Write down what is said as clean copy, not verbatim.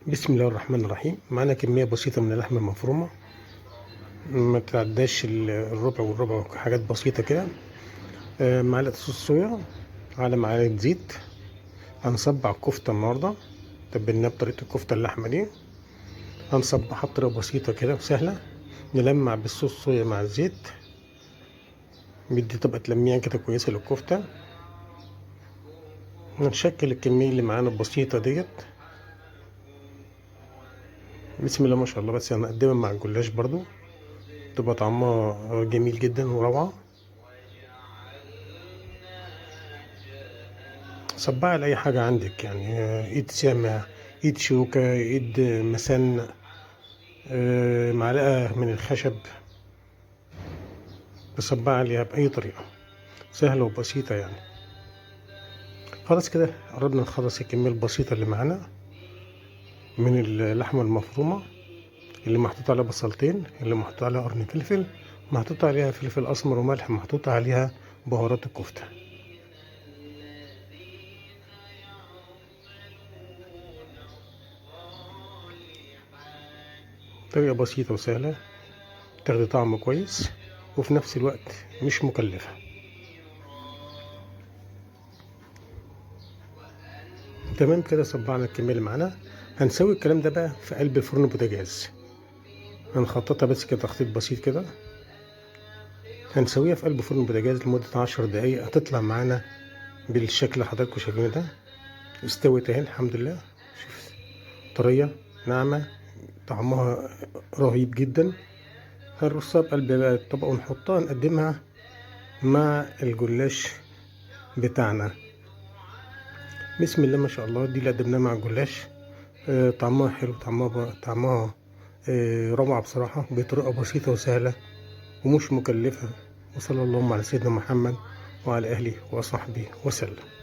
بسم الله الرحمن الرحيم. معانا كمية بسيطة من اللحمة المفرومة، ما تعداش الربع والربع، حاجات بسيطة كده. معلقة صوص صويا على معلقة زيت. هنصبع الكفتة النهاردة، تبلناها بطريقة الكفتة اللحمة دي. هنصبعها بطريقة بسيطة كده وسهلة. نلمع بالصوص صويا مع الزيت، بيدي طبقة لميعة كده كويسة للكفتة. نشكل الكمية اللي معانا البسيطة ديت. بسم الله ما شاء الله. بس هنقدمها مع الجلاش برضو، تبقى طعمها جميل جدا وروعة. صبعي على اي حاجة عندك، يعني ايد سامع، ايد شوكة، ايد مسن، معلقة من الخشب. بصبعي عليها بأي طريقة سهلة وبسيطة يعني. خلاص كده قربنا نخلص الكمية البسيطة اللي معانا من اللحمة المفرومة، اللي محطوط عليها بصلتين، اللي محطوط عليها قرن فلفل، محطوط عليها فلفل أسمر وملح، محطوط عليها بهارات الكفتة. طريقة بسيطة وسهلة، تاخدي طعم كويس وفي نفس الوقت مش مكلفة. تمام كده صبعنا الكمية اللي معانا. هنسوي الكلام ده بقى في قلب فرن بوتاجاز. هنخططها بس كده تخطيط بسيط كده. هنسويها في قلب فرن بوتاجاز لمدة 10 دقايق، هتطلع معانا بالشكل اللي حضراتكم شايفينه ده. استوت اهي الحمد لله. شوف، طرية ناعمة، طعمها رهيب جدا. هنرصها بقلب بقى الطبق ونحطها نقدمها مع الجلاش بتاعنا. بسم الله ما شاء الله. دي اللي قدمناها مع الجلاش. طعمها حلو، طعمها روعة بصراحة، بطريقة بسيطة وسهلة ومش مكلفة. وصلى اللهم على سيدنا محمد وعلى أهله وصحبه وسلم.